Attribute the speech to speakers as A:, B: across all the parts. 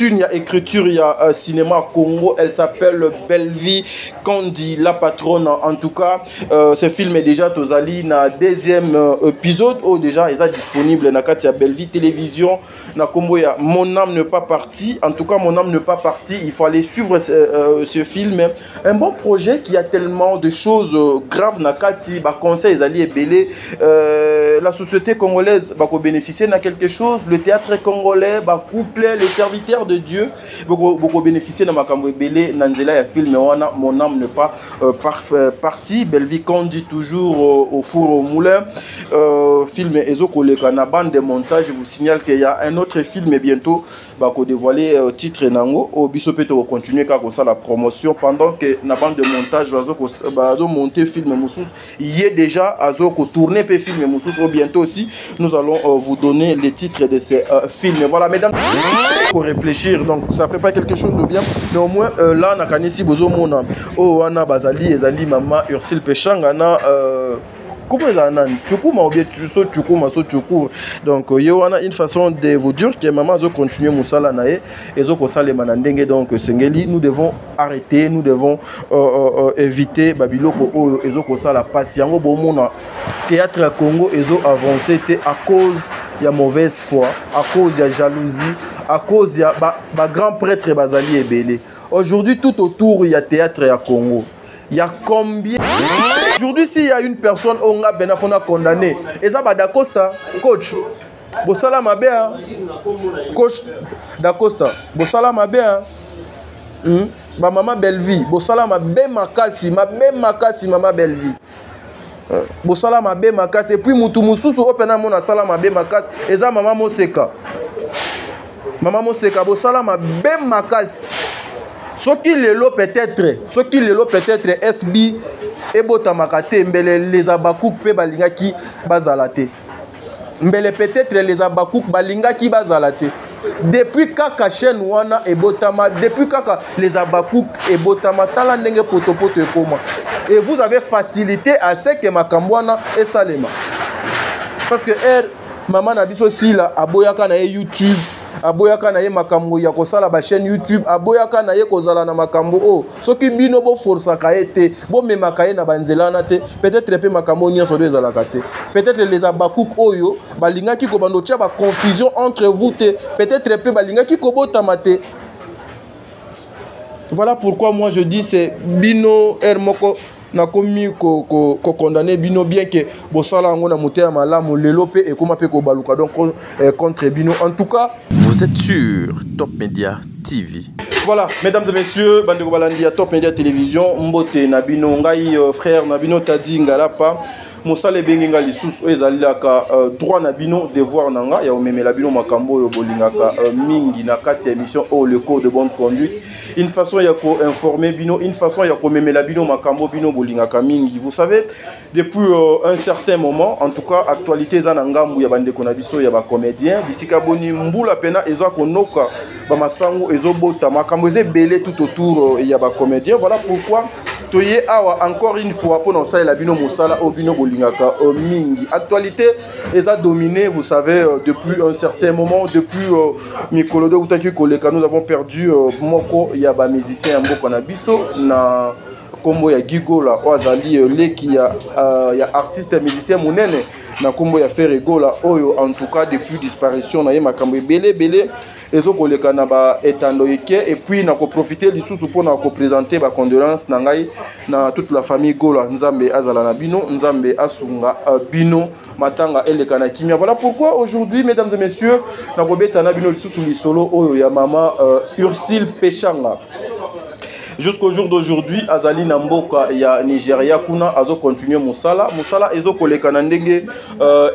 A: il y a écriture, il y a cinéma Congo. Elle s'appelle Belle Vie, Kandi, la patronne. En tout cas, ce film est déjà tozali na deuxième épisode. Oh, déjà, il est disponible na Katia Belle Vie télévision. Na Combo, il y a Mon âme n'est pas partie. En tout cas, Mon âme n'est pas partie. Il faut aller suivre ce film. Un bon projet qui a tellement de choses graves na Kati. Bah, conseil, ils allaient belé. La société congolaise va bénéficier de quelque chose. Le théâtre congolais va coupler les serviteurs de Dieu, beaucoup bénéficier de ma belé nanzela ya film Mon âme n'est pas partie. Belle Vie qu'on dit toujours au four au moulin. Film ezokoleka na bande de montage. Je vous signale qu'il y a un autre film bientôt va dévoiler titre nango au bisope to continuer car ça la promotion pendant que na bande de montage bazo monter film moussous il y est déjà azo ko tourner pe film moussous. Bientôt aussi nous allons vous donner les titres de ces films. Voilà mesdames, pour réfléchir, donc ça fait pas quelque chose de bien, mais au moins là na kanisi bozo mona oh wana bazali ezali mama Ursule Pechanga na comment ça nan chukuma ou bien so chukuma so chuku. Donc yo wana une façon de vous dire que maman zo continuer musala nae ezo ko salema na ndenge. Donc sengeli nous devons arrêter, nous devons éviter babiloko o ezo ko sala passe yango bo mona théâtre à Congo ezo avancé à cause il y a mauvaise foi, à cause il y a jalousie, à cause il y a grand prêtre bazali ebele. Aujourd'hui tout autour il y a théâtre à Congo. Il y a combien aujourd'hui s'il y a une personne on a benafona condamné et ça va d'Acosta coach bosala mabe coach d'Acosta bosala mabe ba mama Belle Vie bosala mabe makasi mama Belle Vie bosala mabe makasi et puis mutu mususu opena mona sala mabe makasi eza mama Moseka bosala mabe makasi soki lelo peut-être SB ebota makate mbele les abakouk pe balingaki bazalate mbele peut-être les abakouk balingaki bazalate depuis kaka chaîne wana ebotama depuis kaka les abakouk ebotama tala ndenge potopoto ekoma et vous avez facilité à ce que makambwana et salema parce que maman na biso sila aboyaka na YouTube aboyaka na ye makambo ya kosala ba chaîne YouTube aboyaka na ye kozala na makambo o soki bino bo força ka ete bo memaka ye na banzela na te peut-être pe makambo nyonso do ezalaka te peut-être les abakouk oyo balingaki ko bando tia ba confusion entre vous te peut-être pe balingaki ko botama te. Voilà pourquoi moi je dis c'est bino moko na komi ko condamner bino bien que bosala ngo na motema malamu lelo pe e koma pe ko baluka donc contre bino. En tout cas
B: vous êtes sur Top Media TV.
A: Voilà, mesdames et messieurs, Bandeko Balandi à Top Media Télévision, Mbote Nabino, Ngai frère Nabino Tadi Ngalapa, Moussale Benginga Lissous, Ezalaka, droit Nabino, devoir Nanga, ya Omeme Labino Makambo, Yobolingaka, Mingi, Nakati émission, oh le code de bonne conduite. Une façon yako informer Bino, une façon yako Meme Labino Makambo, Bino Bolingaka Mingi. Vous savez, depuis un certain moment, en tout cas, actualité Zanangambu, Yabandeko Nabiso, Yaba comédien, d'ici Kaboni Mboula Pena, Ezako Noka, Bamasango, Ezobota, Makambo, Belé tout autour, Yaba comédien. Voilà pourquoi. Toye awa encore une fois pour nous ça la bino musala au bino bolingaka mingi actualité les a dominé vous savez depuis un certain moment depuis Mikolodo Utaki Koleka nous avons perdu moko yaba musicien mboko na biso na kombo ya Gigola Oazali leki ya artiste musicien munene na kombo ya Ferregola oyo en tout cas depuis disparition na ye makambo belé ezokoleka na ba etandoike et puis na ko profiter du sous pour na ko présenter ba condoléances na ngai na toute la famille Gola Nzambe azala na bino Nzambe asunga bino matanga eleka na kimia. Voilà pourquoi aujourd'hui mesdames et messieurs na ko beta na bino sous lisolo oyo ya mama Ursule Pechanga. Jusqu'au jour d'aujourd'hui, Azali Namboka ya Nigeria kuna azo continuer musala ezo koleka na ndenge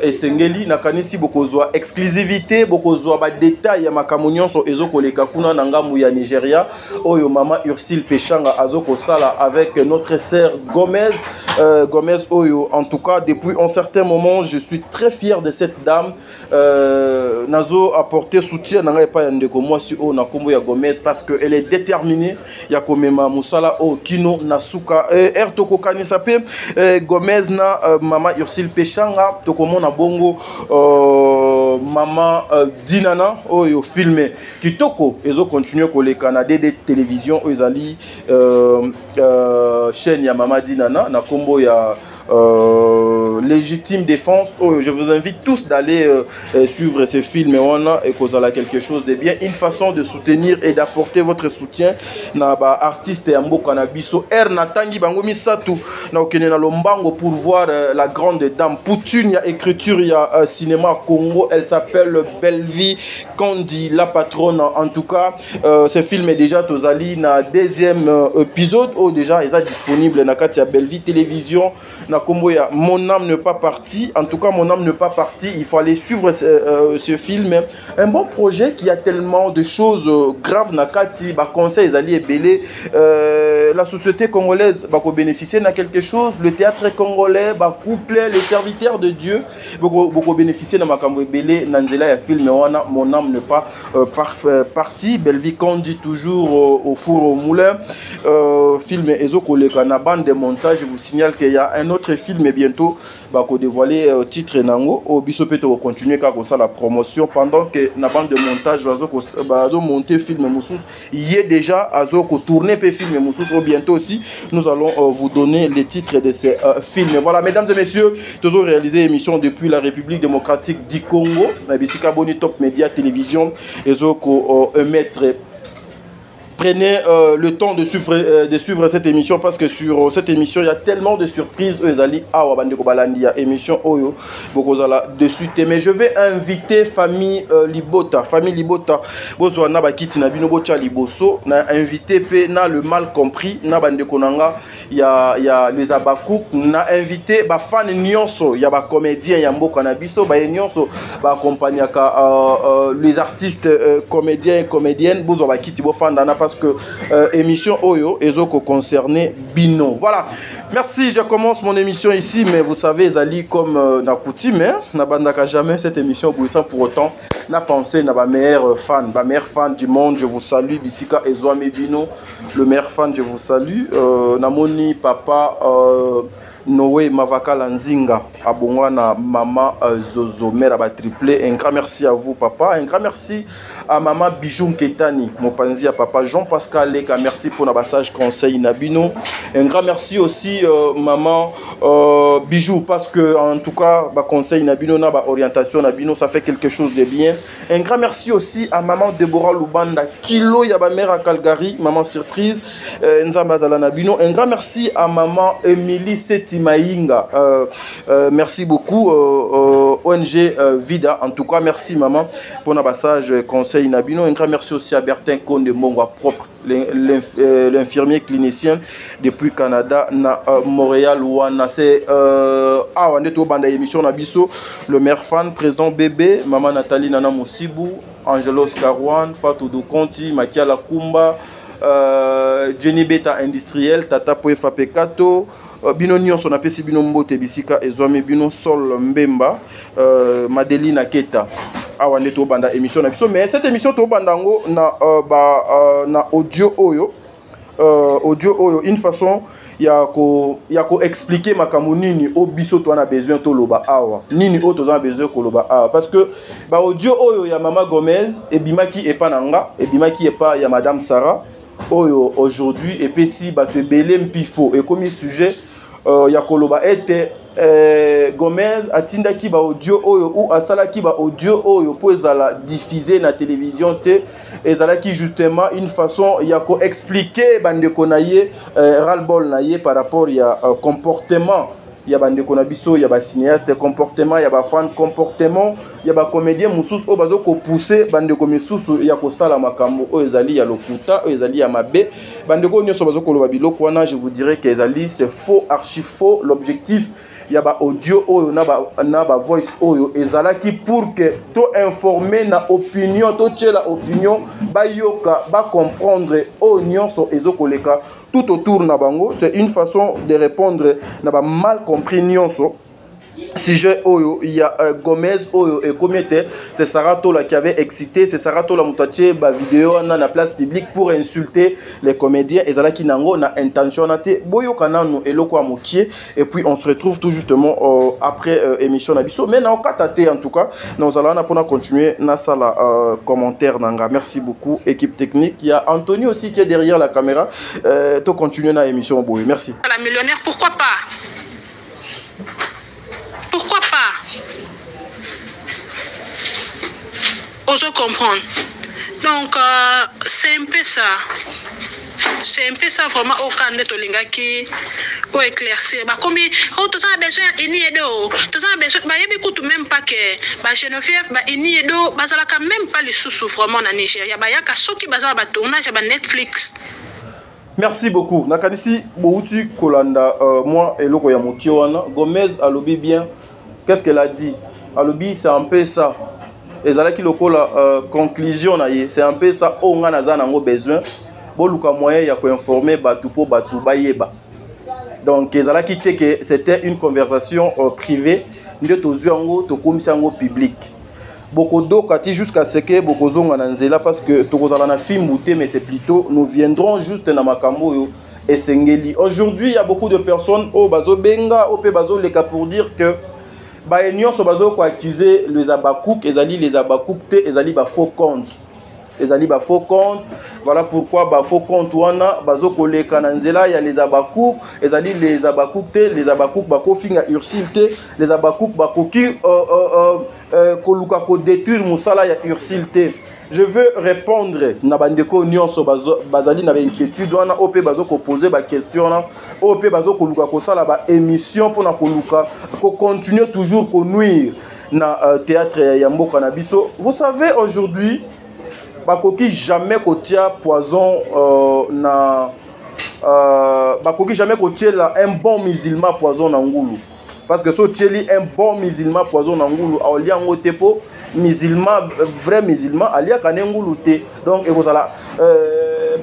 A: esengeli na kanisi bokozwa exclusivité bokozwa ba détail ya makamunyon so ezo koleka kuna na ngambu ya Nigeria oyo mama Ursule Pechanga azo kosala avec notre sœur Gomez oyo en tout cas depuis un certain moment je suis très fier de cette dame nazo apporter soutien na ngai pa ya ndeko mwasi o na kombo ya Gomez parce que elle est déterminée ya komema musala o kino nasuka toko kanisa pe Gomez na mama Ursule Pechanga toko mona bongo maman Dinana oyo filmé kitoko ezo continuer ko le Canada des télévisions ezali chaîne ya maman Dinana na kombo ya légitime défense. Oh, je vous invite tous d'aller suivre ce film et cause à quelque chose de bien, une façon de soutenir et d'apporter votre soutien na ba artiste ya mboka na biso er natangi bango misatu na okene na lombango pour voir la grande dame Poutune ya écriture ya cinéma Congo. Elle s'appelle Belle-Vie Kandi la patronne. En tout cas ce film est déjà tozali na deuxième épisode oh déjà est disponible na kati ya Belle-Vie télévision na kombo ya Mon âme n'est pas partie. En tout cas Mon âme n'est pas partie, il faut aller suivre ce film, un bon projet qui a tellement de choses graves na kati ba conseils ali ebele la société congolaise ba ko bénéficier na quelque chose, le théâtre congolais ba couple les serviteurs de Dieu beaucoup bénéficier na makambo ebele na nzela ya film wana Mon âme n'est pas partie. Belle-Vie Kandi toujours au four au moulin film ezo koleka na bande de montage. Je vous signale qu'il y a un autre film et bientôt va dévoiler titre nango au biso peto continuer ka ça la promotion pendant que na bande de montage bazo monter film moussous il est déjà azo ko tourner pe film moussous au bientôt aussi nous allons vous donner les titres de ces films. Voilà mesdames et messieurs, toujours réalisé émission depuis la République démocratique du Congo na bisika boni Top Média télévision ezo ko émettre. Prenez le temps de suivre cette émission parce que sur cette émission il y a tellement de surprises. Ezali awa bandeko balandi ya émission oyo bokozala dessus. Mais je vais inviter famille Libota bozwa na bakiti na bino bocha liboso na invité pe na le mal compris na bandeko nanga ya les abakouk na invité ba fan nyonso ya ba comédien ya mboka na biso ba nyonso ba accompagnaka les artistes comédiens et comédiennes bozwa bakiti bo fanda na parce que émission Oyo ezoko concerné Bino. Voilà. Merci, je commence mon émission ici, mais vous savez, Zali, comme na coutume, n'a bandaka jamais cette émission sans pour autant n'a pensé na ba meilleur fan du monde. Je vous salue, Bisika Ezouame Bino, le meilleur fan, je vous salue. Namoni papa Noé Mavaka Lanzinga, Abongwana Mama Zozo, mère à triplé. Un grand merci à vous, papa. Un grand merci à Maman Bijou Ketani, Mopanzi à papa Jean-Pascal Leka. Merci pour le passage conseil Nabino. Un grand merci aussi, Maman Bijou, parce que en tout cas, conseil Nabino, na orientation Nabino, ça fait quelque chose de bien. Un grand merci aussi à Maman Deborah Lubanda, Kilo Yaba mère à Calgary, Maman Surprise, Nzambazala Nabino. Un grand merci à Maman Émilie Seti Maïnga, merci beaucoup ONG Vida, en tout cas merci maman pour le passage conseil Nabino. Un grand merci aussi à Bertin Konde Mongwa propre, l'infirmier clinicien depuis Canada na Montréal wana c'est on est au banda émission Nabiso, le maire fan président bébé maman Nathalie Nana Moussibou, Angelos Karouane, Fatou Dokonti, Makia Lakumba, Jenny Beta industriel, Tata Poefa Pekato, Bino Nyonso na pesi Bino Mbote Bisika Ezouame Bino Sol Mbemba, Madeline Aketa. Awa neto banda émission na biso, mais cette émission to bandango na na audio oyo une façon ya ko expliquer makambo nini o biso to na besoin to loba awa nini o to za besoin ko loba awa parce que ba audio oyo ya Mama Gomez e bimaki e pananga e bimaki e pa ya Madame Sarah oyo aujourd'hui et puis si bato ebele mpifo et comme sujet ya koloba ete Gomez atindaki ba audio oyo ou asalaki ba audio oyo po ezala diffuser na télévision te ezalaki justement une façon ya ko expliquer bandeko na ye ras-le-bol na ye par rapport ya comportement ya bandeko na biso ya ba cinéaste comportement ya ba fan comportement ya ba comédien mususu o bazo ko pousser bandeko misusu ya ko sala makambo o ezali ya lokuta o ezali ya mabe bandeko nyonso bazo ko loba biloko wana. Je vous dirais que ezali c'est faux, archi faux. L'objectif ya ba audio oyo na ba voice oyo ezalaki pour que to informer na opinion to tchela opinion ba yoka ba comprendre o nyonso ezokoleka tout autour na bango. C'est une façon de répondre na ba mal compris nyonso sujet Oyo, il y a Gomez Oyo et Comité, c'est Sarah Tola qui avait excité, c'est Sarah Tola Moutaché, ba vidéo dans la place publique pour insulter les comédiens et Zala Kinango na intention naté boyo kananu et loko amokié et puis on se retrouve tout justement après émission Nabiso mais na okatate en tout cas nous allons pour continuer na sala commentaire nanga. Merci beaucoup équipe technique, il y a Anthony aussi qui est derrière la caméra to continuer na émission boyo. Merci.
C: La millionnaire, pourquoi pas? Osons comprendre. Donc, c'est un peu ça. C'est un peu ça vraiment au cas de Tolinga qui pour éclaircir. Bah, comme tout ça a besoin d'ini et d'eau. Tout ça a besoin. Bah, il y a beaucoup même pas que. Bah, Geneviève, bah, ini et d'eau. Bah, ça n'a quand même pas les sous-sous vraiment en Nigeria. Bah, il y a qu'à ceux qui basent à tournage à Netflix.
A: Merci beaucoup. Nakanisi Bouti Kolanda, moi et Loko Yamokiwana. Gomez a lobby bien. Qu'est-ce qu'elle a dit? A lobby, c'est un peu ça. Et ça qui loko la conclusion c'est un peu ça on a nango besoin boluka moyen ya ko informer batu po batu bayeba. Donc ezala qui que c'était une conversation privée nde tozuango to komisango public. Beaucoup d'okati jusqu'à ce que beaucoup zonga nanzela parce que tokozala na film bouté mais c'est plutôt nous viendrons juste na makambo yo et sengeli. Aujourd'hui il y a beaucoup de personnes au bazo benga au pe bazo leka pour dire que bah union so bazo ko accuser les abakouk ezali les abakouk te ezali ba faux compte ezali ba faux compte. Voilà pourquoi ba faux compte wana bazo ko leka na nzela ya les abakouk ezali les abakouk te les abakouk ba ko finga Ursil te les abakouk ba ko ki ko luka ko détruire musala ya Ursil te. Je veux répondre na bandeko nyonso bazali na inquiétude wana OP bazo ko poser ba question na OP bazo ko luka ko sala ba émission pour na ko luka ko continuer toujours ko nuire na théâtre ya mboka na biso. Vous savez aujourd'hui bakoki jamais ko tia poison na bakoki jamais ko tia un bon musulman poison na ngulu parce que so tieli un bon musulman poison na ngulu aolia ngote po musulman vrai musulman alia kanengulu te. Donc et vous ala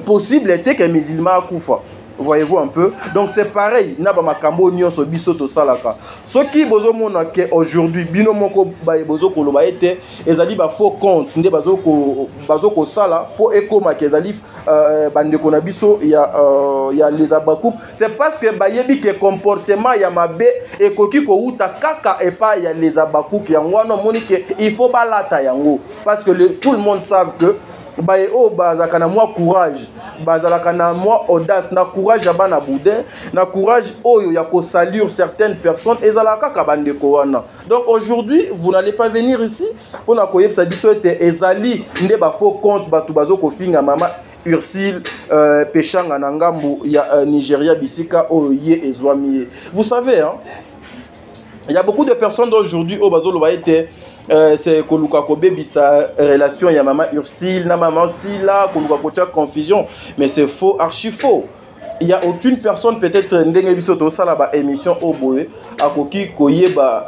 A: possible était que musulman akufa. Voyez-vous un peu. Donc c'est pareil na ba makambo nyonso biso to salaka soki bozo mona ke aujourd'hui bino moko ba bozo ko loba ete ezali ba faux compte nde bazo ko sala po ekoma ke ezali bande ko na biso ya les abakouk. C'est parce que ba yebi ke comportement ya mabe ekoki ko uta kaka et pas ya les abakouk yango wana moni ke il faut balata yango parce que tout le monde savent que bae o bazaka na moi courage bazalaka na moi audace na courage abana boudin na courage oyo ya ko saluer certaines personnes ezalaka ka bandeko wana. Donc aujourd'hui vous n'allez pas venir ici pour na koyebisa biso ete ezali nde ba faux compte batu bazo ko finga mama Ursil Peshanga na ngambu ya Nigeria bisika oyo ye ezwami. Vous savez hein, il y a beaucoup de personnes d'aujourd'hui au bazo lo ba ete c'est Koluka Kobe sa relation ya maman Ursil na maman Sila Koluka Kocha confusion mais c'est faux, archi faux. Il y a aucune personne peut-être ndenge biso to sala ba émission au boye akoki koyeba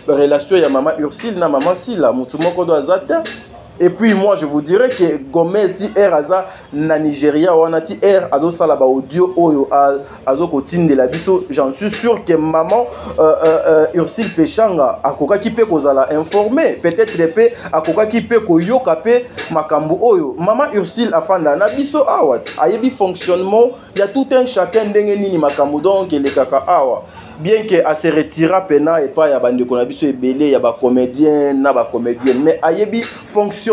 A: relation ya maman Ursil na maman Sila mutu moko do azata. Et puis moi je vous dirais que Gomez ti aza na Nigeria wana ti azo sala ba audio oyo azo kotinde la biso. J'en suis sûr que maman Ursil Peshanga akoka ki pe kozala informé peut-être pe akoka ki pe koyoka pe makambo oyo maman Ursil afanda na biso awat ayebi fonctionnement il y a tout un chacun ndenge nini makambo donc les kaka awa bien que a se retira pena et pas ya bande ko na biso ebele ya ba comédien na ba comédienne mais ayebi fonctionnement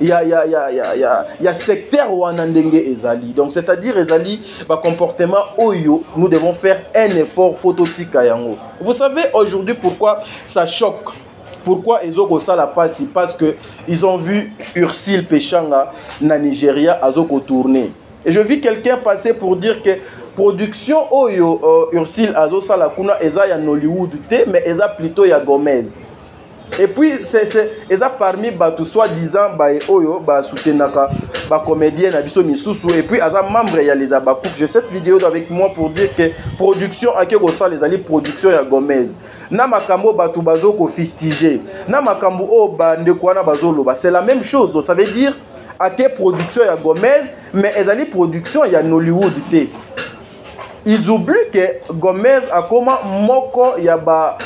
A: il y a secteur wana ndenge ezali. Donc c'est-à-dire ezali ba comportement oyo nous devons faire un effort phototika yango. Vous savez aujourd'hui pourquoi ça choque? Pourquoi Ezoko Sala passe? Parce que ils ont vu Ursil Peshanga na Nigeria azoko tourner. Et je vis quelqu'un passer pour dire que production oyo Ursil Azo Sala kuna eza ya Nollywood te mais eza plutôt ya Gomez. Et puis c'est eza parmi batu soi-disant ba oyo ba soutenaka ba comédien na biso misusu et puis aza membre ya les abakouk. J'ai cette vidéo avec moi pour dire que production akeko sala les ali production ya Gomez. Na makambo batu bazo ko fistiger. Na makambo o ba ndeko wana bazolo ba c'est la même chose. Donc ça veut dire à quelle production ya Gomez mais ezali production ya Nollywood te. ils oublient que Gomez a comment moko ya ba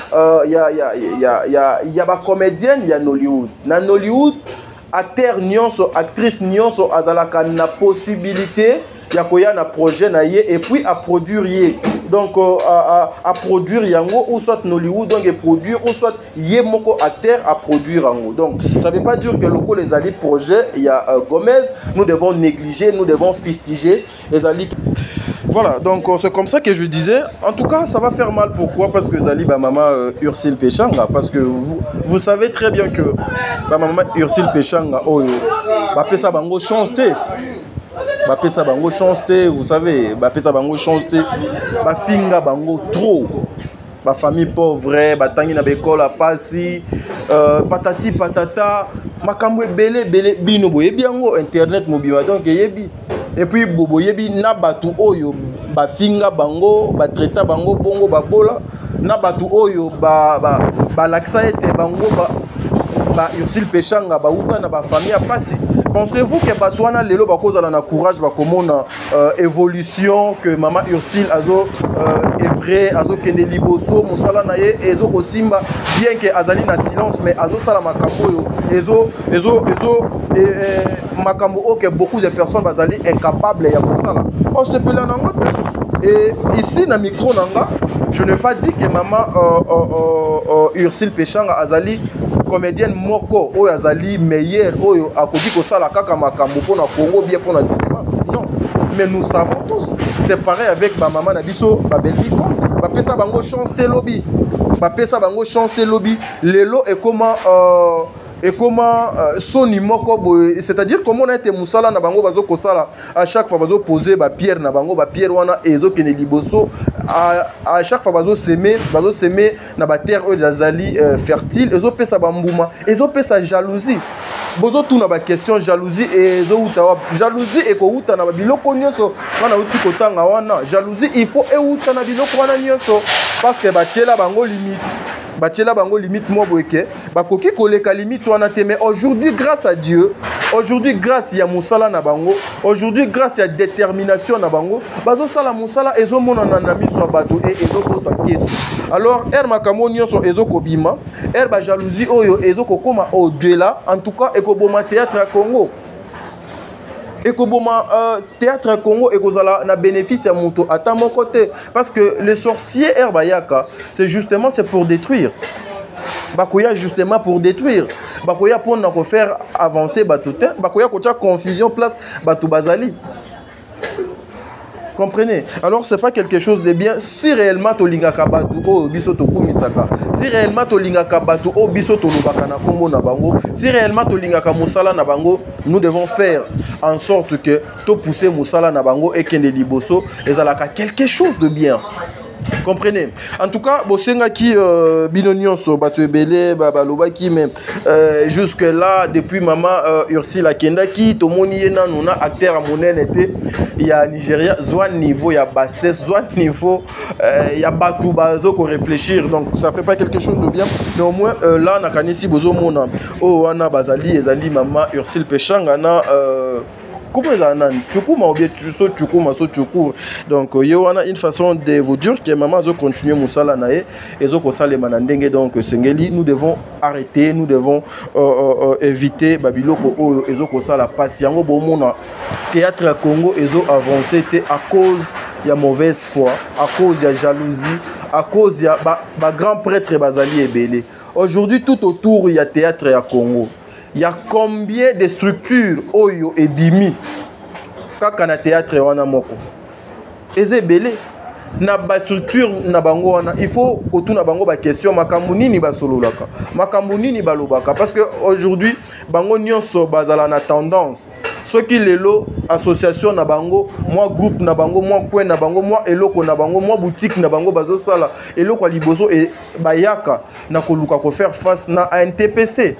A: comédienne ya Nollywood. Na Nollywood, acteur nyonso, actrice nyonso azalaka na possibilité ya koya na projet na ye et puis à produire ye. Donc à produire yango ou soit Nollywood donc produire ou soit ye moko acteur à produire yango. Donc ça veut pas dire que loko les alliés projet il y a Gomez, nous devons négliger, nous devons fustiger les alliés. Voilà, donc c'est comme ça que je disais. En tout cas, ça va faire mal. Pourquoi? Parce que Zali, maman Ursule Péchanga. Parce que vous savez très bien que maman Ursule Péchanga, oh, ça bango chance té. Ça bango chance té, vous savez. Ça bango chance té. Finga bango trop. Ma famille pauvre, batangi na bécole à passi, patati patata, makamwe belé bino boyebi yango internet mobile donc yebi. Et puis bobo yebi na batu oyo ba finga bango, ba traita bango bongo ba bola, na batu oyo ba laksa ete bango ba Ursule Péchanga ba uta na ba famille à passi. Pensez-vous que Batouana Lelo Bakoza a courage bakomona évolution que maman Ursule azo est vrai azo kende liboso musala naye ezo kosimba bien que azali na silence mais azo sala makambo yo ezo makambo que beaucoup de personnes bazali incapables ya kosala. On se pela nango. Et ici na micro nanga, je n'ai pas dit que maman Ursule Péchanga azali comédienne moko oyo azali meilleure oyo akoki kosala kaka makambo pona Congo bien pona cinéma. Non, mais nous savons tous, c'est pareil avec ma maman na biso ba Belvi Kondi. Ba pesa bango chance te lobby. Ba pesa bango chance te lobby. Lelo et comment soni moko c'est-à-dire comment on a été musala na bango bazo kosala à chaque fois bazo poser ba pierre na bango ba pierre wana ezo kene liboso à chaque fois bazo semer na ba terre oyo azali fertile ezo pesa bambuma ezo pesa jalousie bozo tuna ba question jalousie ezo uta jalousie eko uta na biloko nyonso wana uti kotanga wana jalousie il faut e uta na biloko wana nyonso parce que ba tiela bango limite Bachela bango limite moi boyeke bakoki koleka limite wana te mais aujourd'hui grâce à Dieu aujourd'hui grâce ya musala na bango aujourd'hui grâce ya détermination na bango bazo sala musala ezo mona na miso bato et ezo bota keto alors makambo nyonso ezo kobima ba jalousie oyo ezo kokoma au delà en tout cas ekoboma théâtre à Congo et que théâtre Congo et que na bénéfice à mon à mon côté parce que les sorciers Bayaka c'est justement pour détruire Bakoya justement pour détruire Bakoya pour nous faire avancer Batoutin Bakoya kocha confusion place Batou Bazali. Comprenez? Alors c'est pas quelque chose de bien si réellement tolingaka batu o biso tokumisaka si réellement tolingaka batu o biso tolobaka na kombo na bango si réellement tolingaka musala na bango nous devons faire en sorte que to pousser musala na bango et kende liboso ezalaka quelque chose de bien. Comprenez? En tout cas, bosenga qui binonion so batu ebele baloba qui mais jusque là depuis maman Ursula Kenda qui to moni yena nuna acteur monene était il y a Nigeria zwa niveau il y a bassesse zwa niveau il y a batu bazo ko réfléchir donc ça fait pas quelque chose de bien mais au moins là na kanisi bozo mona o wana bazali ezali maman Ursule Péchanga na comment Tchoukouma ou bien Tchoukouma so Tchoukou donc il y a une façon de vous dire que maman zo continuer musala nae et zo kosale manandenge donc sengeli nous devons arrêter nous devons éviter babiloko o ezo kosala patience bo mona théâtre à Congo ezo avancer à cause il y a mauvaise foi à cause il y a jalousie à cause il y a ba grand prêtre bazali ebele aujourd'hui tout autour il y a théâtre à Congo. Il y a combien de structures oyo et bimi kaka na théâtre wana moko ezebele na ba structure na bango wana il faut autour na bango ba question makambo nini basololaka makambo nini balobaka parce que aujourd'hui bango nyonso bazala na tendance ceux qui lelo association na bango moi groupe na bango moi coin na bango moi eloko na bango moi boutique na bango bazo sala eloko liboso et bayaka na koluka ko faire face na NTPC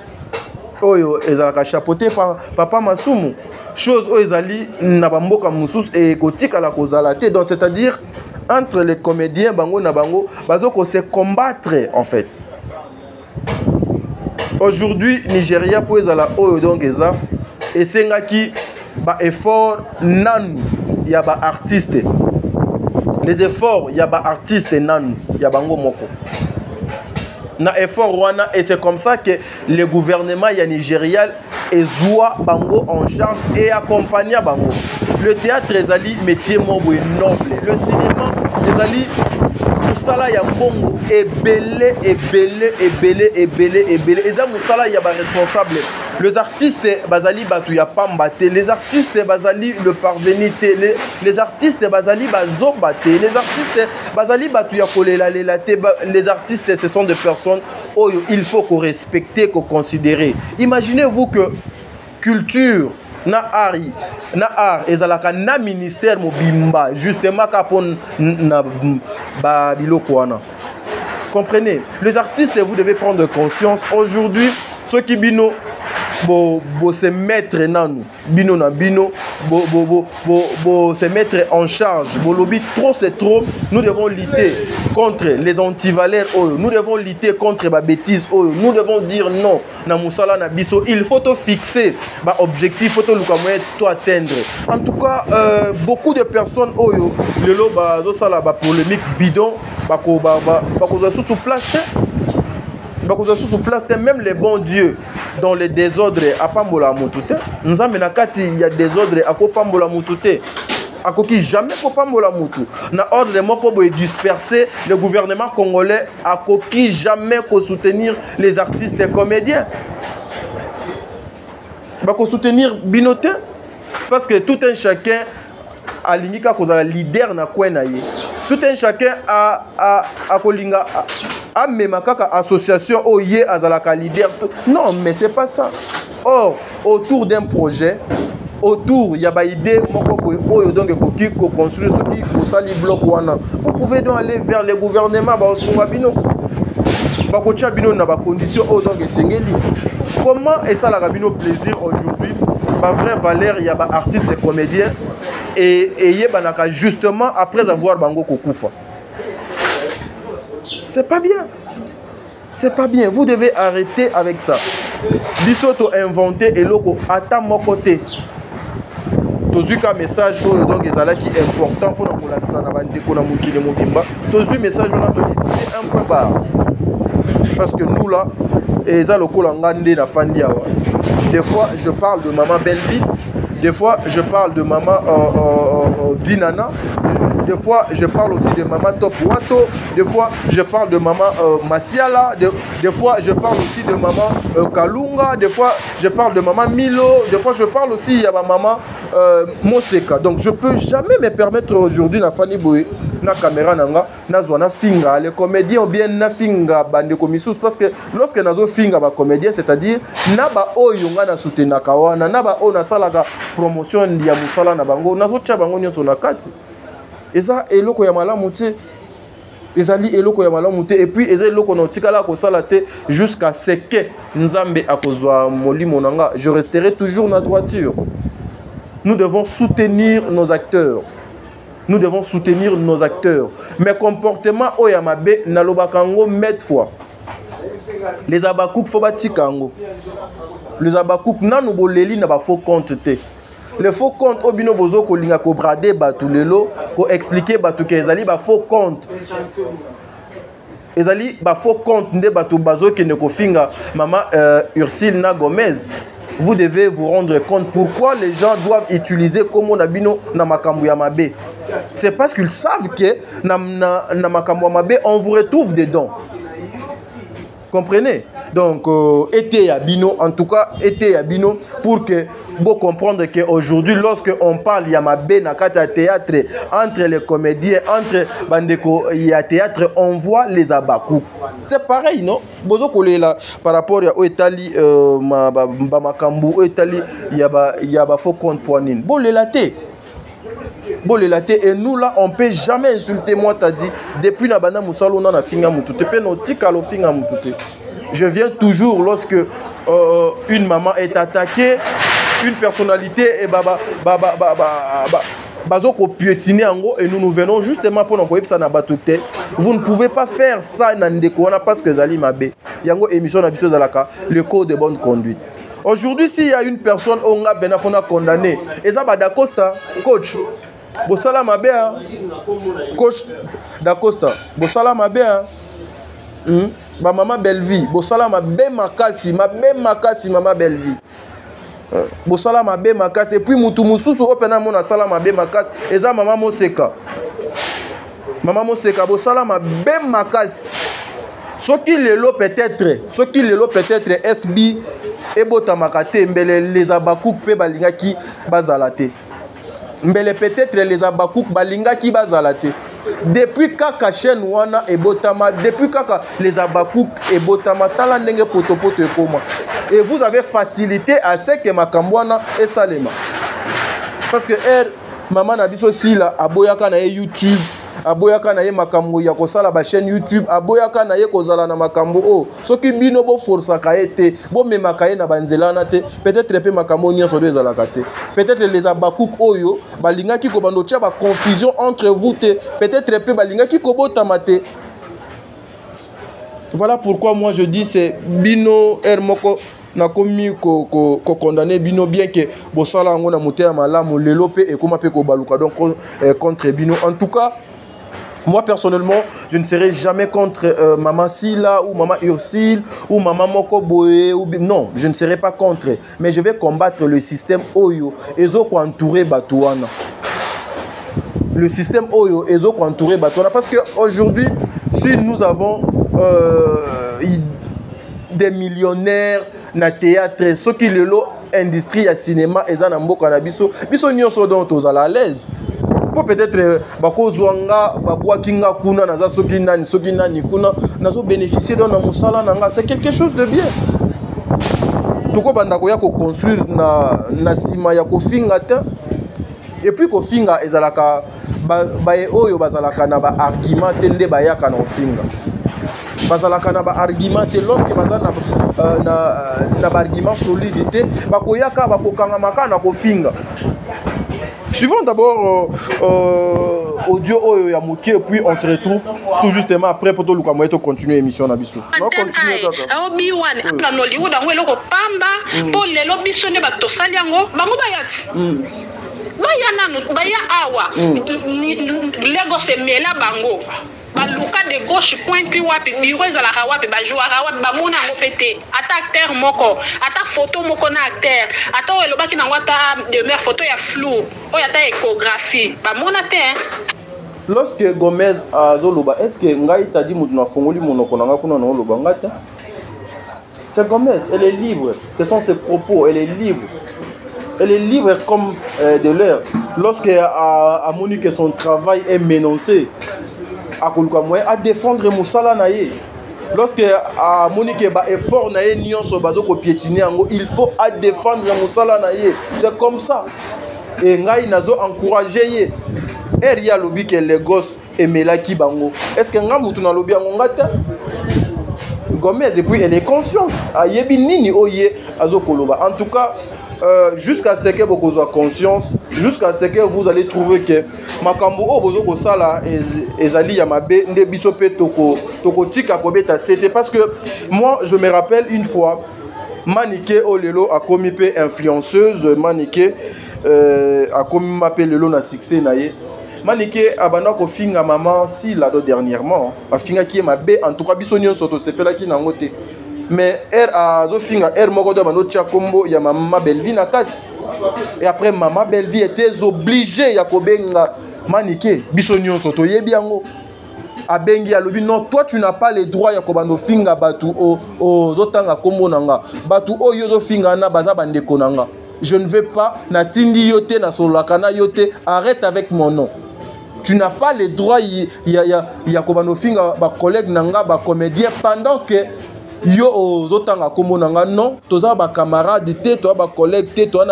A: oyo ezalaka chapeauté par papa Masumu chose oyo ezali na bamboka mususu et kotika la kozalate donc c'est-à-dire entre les comédiens bango na bango bazo ko se combattre en fait aujourd'hui Nigeria po ezala oyo donc eza esengaki ba effort nanu ya ba artiste les efforts il y a ba artiste nan il y a bango moko na effort wana et c'est comme ça que le gouvernement ya nigérial ezwa bango en charge et accompagner bango. Le théâtre ezali métier moko noble, le cinéma ezali musala ya mbongo ebele eza musala ya ba responsable. Les artistes bazali batu ya pambate, les artistes bazali le parvenite, les artistes bazali bazobate, les artistes bazali batu ya kolela lelate, les artistes ce sont des personnes où il faut qu'on respecte, qu'on considère. Imaginez-vous que culture na art ezalaka na ministère mobimba justement kapon na ba biloko wana. Comprenez, les artistes vous devez prendre conscience aujourd'hui ceux qui bino se mettre nan bino na bino se mettre en charge lobby trop c'est trop. Nous devons lutter contre les antivaleurs, nous devons lutter contre les bêtises, nous devons dire non na musala na biso. Il faut te fixer ba objectif, faut te lukamoye to atteindre. En tout cas beaucoup de personnes lelo ba zo sala ba polémique bidon ba ko sous place. Sous place, même les bons dieux dans les désordres à Pambola Moutouté. Nous avons il y a des ordres à Pambola Moutouté. À qui jamais Pambola Moutou. Na ordre de moko boy disperser le gouvernement congolais à qui jamais soutenir les artistes et comédiens. Ba soutenir Binoté parce que tout un chacun a l'ingika cause la leader na kwenaye. Tout un chacun a kolinga a même kaka association oye azalaka leader. Non, mais c'est pas ça. Or, autour d'un projet, autour il y a ba idée moko boy oyo donc ko construire ce qui ko sali bloc wana. Vous pouvez donc aller vers le gouvernement ba sunga bino. Ba ko tia bino na ba condition o donc esengeli. Comment est ça la bino plaisir aujourd'hui? Ba vraie valeur il y a ba artiste et comédien et yebanaka justement après avoir bango kokufa. C'est pas bien. C'est pas bien. Vous devez arrêter avec ça. Bisoto inventé et loko ata mon côté. Tozuka message donc ezala qui est important pour nous la sana bande ko na mukile mobimba. Tozu message on a diffusé un peu bas. Parce que nous là eza lokola ngande na fandi awa. Des fois je parle de maman Belvi, des fois je parle de maman Dinana. Des fois, je parle aussi de maman Top Wato. Des fois, je parle de maman Masiala. Des fois, je parle aussi de maman Kalunga. Des fois, je parle de maman Milo. Des fois, je parle aussi de ma maman Moseka. Donc, je ne peux jamais me permettre aujourd'hui, na Fanny Boy, na caméra nanga, na zwana finga. Les comédiens ont bien na finga bande komissous parce que lorsque nazo finga ba comédien, c'est-à-dire na ba oyo nga na soutenir kawana, na ba o na salaka promotion ya musala na bango, nazo tia bango nyonso na kati. Et ça, eloko ya malamu te. Ezali eloko ya malamu te. Et puis, ezali eloko na tikala ko salate jusqu'à ce que Nzambe akozwa molimo nanga. Je resterai toujours na droiture. Nous devons soutenir nos acteurs. Nous devons soutenir nos acteurs. Mais comportement oyamabe nalobakango met fois. Les abakouk faut batikango. Les abakouk nanu boleli na ba faux compte te. Le faux compte obino bozo ko linga ko brader batu lelo ko expliquer batu ke ezali ba faux compte. Ezali ba faux compte nde batu bazo ke ne ko finga maman Ursule na Gomez. Vous devez vous rendre compte pourquoi les gens doivent utiliser comme on a bino na makambu ya mabe. C'est parce qu'ils savent que na makambu ya mabe on vous retrouve dedans. Comprenez? Donc, été à Bino, en tout cas, été à Bino, pour que vous comprendre qu'aujourd'hui, lorsque on parle Yamabé, Nakata théâtre, entre les comédiens, entre Bandeko, il y a théâtre, on voit les abakou. C'est pareil, non? Bozo Kole là, par rapport à Oetali, Makambu, Oetali, il y a faux compte poignine. Bon, les latés. Bon, les latés, et nous là, on ne peut jamais insulter. Moi, t'as dit, depuis Nabana Moussalo, on a finga moutouté, pe no tikalo finga moutouté. Je viens toujours lorsque une maman est attaquée, une personnalité et bazoko piétiner en gros et nous venons justement pour nous voir ça na batouté. Vous ne pouvez pas faire ça nandekona parce que zali mabe. Yango émission na biso zalaka le code de bonne conduite. Aujourd'hui s'il y a une personne on a benafona condamné et ça ba d'Acosta coach Bosala mabe coach d'Acosta bosala mabe ba maman Bellevie bosala mabe makasi maman Bellevie bosala mabe makasi et puis mutu mususu opena mona sala mabe makasi eza maman Moseka bosala mabe makasi soki lelo peut-être SB ebota makate mbele les abakouk pe balingaki bazalate mbele peut-être les abakouk balingaki bazalate depuis kaka chaîne wana ebotama depuis kaka les abakouk ebotama tala ndenge potopoto ekoma et vous avez facilité à ce que makambwana et salema parce que maman na biso sila aboyaka na YouTube aboyaka na ye makambo ya kosala ba chaîne YouTube aboyaka na ye kozala na makambo o soki bino bo força ka ete bo memaka ye na banzela na te peut-être pe makambo nyonso do ezalaka te peut-être les abakouk oyo balingaki ko bando tia ba confusion entre vous te peut-être pe balingaki ko botama te. Voilà pourquoi moi je dis c'est bino moko na komi ko condamner bino bien que bosala ngo na motema malamu lelo pe e koma pe ko baluka donc contre bino. En tout cas moi personnellement, je ne serai jamais contre Maman Sila ou Maman Ursule ou Maman Moko Boé ou non, je ne serai pas contre, mais je vais combattre le système Oyo ezoko entouré Batouana. Le système Oyo ezoko entouré Batouana parce que aujourd'hui, si nous avons des millionnaires na théâtre, ceux qui le lot industrie à cinéma ezana mboka na biso nyonso donc tozala à l'aise. Peut-être bakozwanga babwakinga kuna naza soki nani kuna nazo bénéficier de na musala nanga c'est quelque chose de bien toko banda ko ya ko construire na sima ya ko finga te et puis ko finga ezalaka ba oyo bazalaka na ba argument nde bayaka na finga bazalaka na ba argument lorsque bazana na ba argument solidité bakoyaka bakokanga maka na ko finga. Suivons d'abord audio Oyo ya Moki et puis on se retrouve tout justement après pour tout le temps continuer l'émission na biso. On continue
C: kaka. Obi wan na Nollywood ngo eloko pamba po lelo biso ne bato sali yango bango bayati. Baya nanu baya awa Lagos emela bango. Baluka de gauche pointe wapi biro ezalaka wapi bajouaka wapi bamona yango pete ata acteur moko ata photo moko na acteur ata oyo elobaki nango ata de mer photo ya flou oyo ata échographie bamona te.
A: Lorsque Gomez azoloba est-ce que ngai t'a dit mutu na fongoli monoko nanga kuna na oloba ngata c'est Gomez, elle est libre, ce sont ses propos, elle est libre. Elle est libre comme de l'air. Lorsque a moni que son travail est menacé à défendre Moussala Naye. Lorsque a monique ba effort naye nyonso bazoko piétiner ango, il faut à défendre Moussala Naye. C'est comme ça. Et ngai nazo encourager ye. Et ria lobi que les gosses emelaki bango. Est-ce que nga mutu na lobi ango ngata? Gomez et puis elle est consciente. Ayebi nini oye azokoloba. En tout cas, jusqu'à ce que vous ayez conscience, jusqu'à ce que vous allez trouver que makambo o bozo kosala ezali ya mabe nde biso pe toko tika kobeta c'était parce que moi je me rappelle une fois Maniké Olelo a commis pe influenceuse Maniké a commis m'appelle Lelo na succès naie Maniké abana ko finga maman si là dernièrement a finga qui est mabe en tout cas biso nyonso to sepela ki na ngote. Mais a zofinga moko do bano tia kombo ya Maman Bellevie na kati. Et après Maman Bellevie était obligée ya kobenga Maniké biso nyonso to yebi yango. Abengi alobi non toi tu n'as pas les droits ya kobando finga batu o zotanga kombo nanga. Batu o yo zofinga na baza bandeko nanga. Je ne veux pas na tindi yote na solakana yote arrête avec mon nom. Tu n'as pas les droits ya kobando finga ba collègue nanga ba comédien pendant que yo zotanga kombo nanga non toza ba camarade te to ba collègue te to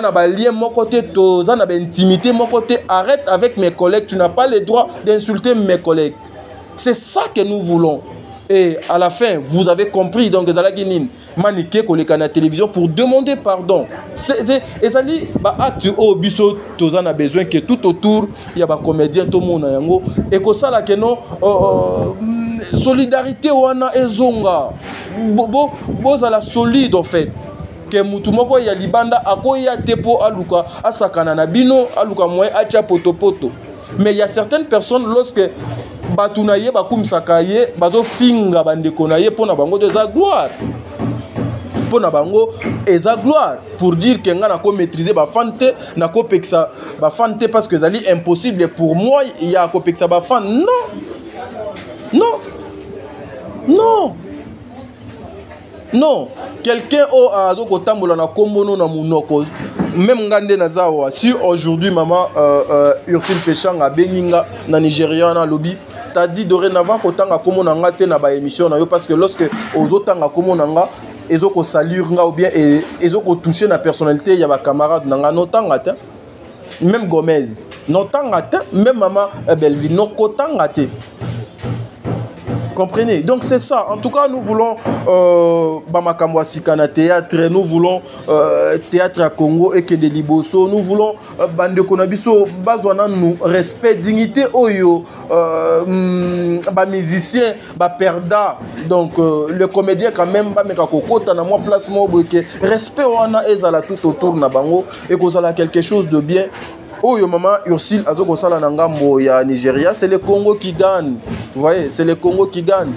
A: na ba lien moko te toza na ba intimité moko te arrête avec mes collègues tu n'as pas le droit d'insulter mes collègues c'est ça que nous voulons et à la fin vous avez compris donc ezalaki nini Maniké koleka na télévision pour demander pardon c'est ezali ba acte o biso toza na besoin que tout autour ya ba comédien to mona yango et ko sala que non solidarité wana ezonga bozala solide en fait ke mutu moko ya libanda akoya tepo aluka asakana na bino aluka moyen acha poto. Mais il y a certaines personnes lorsque batuna ye bakumisaka ye bazo finga bandeko na ye pona bango de za gloire. Pona bango eza gloire pour dire que nga nako maîtriser ba fante nako peksa ba fante parce que zali impossible pour moi il y a ko peksa ba fan. Non, quelqu'un a azo kotambola na kombono na munoko même ngande na zawa si aujourd'hui maman Ursule Péchanga beninga na Nigeria na lobby t'as dit dorénavant kotanga komona ngate na ba émission na yo parce que lorsque ozotanga komona nga ezoko salir nga ou bien ezoko toucher na personnalité ya ba camarade na nga notanga te même Gomez notanga te même maman Belvi nokotanga te. Comprenez? Donc c'est ça. En tout cas, nous voulons Bamakamwa Sikana théâtre, nous voulons théâtre à Congo et que de Liboso, nous voulons Bande Konabiso, Bazwana nous respect, dignité, oyo, ba musicien, ba perda. Donc le comédien quand même, ba meka kokota na moi place mo boke. Respect wana ezala tout autour na bango et kozala quelque chose de bien. Oh, yo maman Ursule Azoko Sala Nangambo ya Nigeria, c'est le Congo qui gagne. Vous voyez, c'est le Congo qui gagne.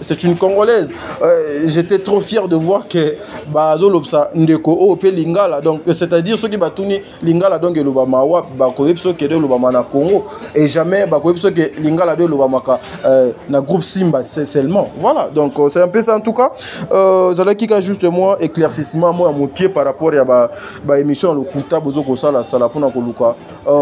A: C'est une Congolaise. J'étais trop fier de voir que Bazo Lopsa Ndeko Ope Lingala. Donc, c'est-à-dire ceux qui batuni Lingala donc Lobama Wap, Bakoepso qui est de Lobama na Congo. Et jamais Bakoepso qui Lingala de Lobamaka na groupe Simba, c'est seulement. Voilà, donc c'est un peu ça en tout cas. J'allais quitter juste moi, éclaircissement, moi, à mon pied par rapport à la émission, le Kouta Bozo Kosala, Salapuna Koluka,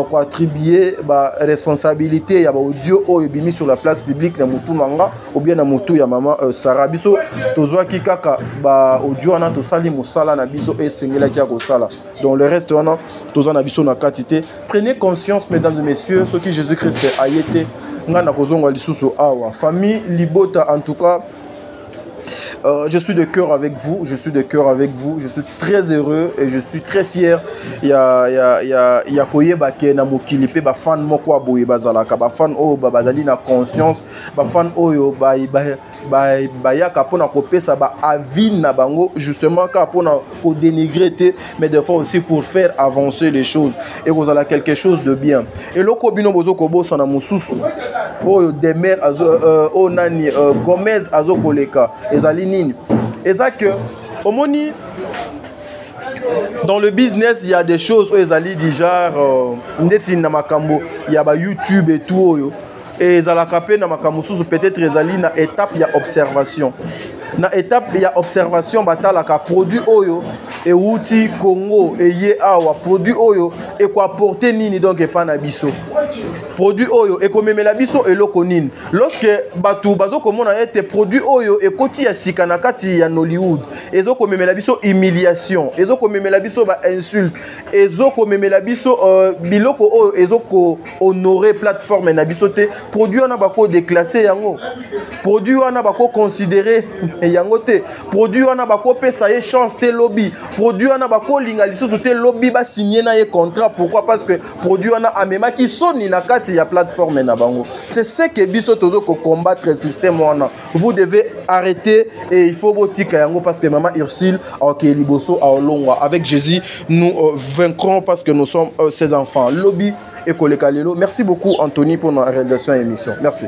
A: quoi attribuer la responsabilité, il y a audio mis sur la place publique na mutu manga ou bien na mutu ya maman Sarah biso tozwa kikaka ba audio ana to sali musala na biso et sengela ki akosala donc le reste wana tozwa na biso na quantité. Prenez conscience mesdames et messieurs ce qui Jésus-Christ a été nga na kozonga lisusu awa famille Libota en tout cas. Je suis de cœur avec vous, je suis suis très heureux et je suis très fier. Il y a koyeba ke na mokili pe ba fan moko aboye bazalaka ba fan o ba bazali na conscience ba fan oyo ba ya kapona kopesa ba avis na bango justement kapona ko dénigrer mais des fois aussi pour faire avancer les choses et vous avez quelque chose de bien. Et loko bino bozo ko bosa na mususu oyo Demer onani Gomez azokoleka ezali nini eza que omoni dans le business il y a des choses où ezali déjà ndeti na makambo ya ba YouTube et tout oyo et ezala kapé na makambo susu peut-être ezali na étape ya observation na étape ya observation batalaka produit oyo et outil Congo et ye awa produit oyo et quoi apporter nini donc et pas na biso produit oyo et comme la biso et loko nini lorsque batu bazo komona ete produit oyo et koti ya sikana kati ya Nollywood ezo comme la biso humiliation ezo comme la biso ba insulte ezo comme la biso biloko oyo ezo ko honorer plateforme na biso te produit wana bako déclasser yango produit wana bako considérer yango te produit wana bako pesa ye chance te lobby produit wana bako linga lisusu te lobby ba signer na ye contrat. Pourquoi? Parce que produit wana amema ki soni na kati ya plateforme na bango. C'est ce que biso tozo ko combattre le système wana. Vous devez arrêter et il faut botika yango parce que maman Ursule OK liboso a olongwa avec Jésus nous vaincrons parce que nous sommes ses enfants. Lobby et Koleka Lelo. Merci beaucoup Anthony pour notre réalisation et émission. Merci.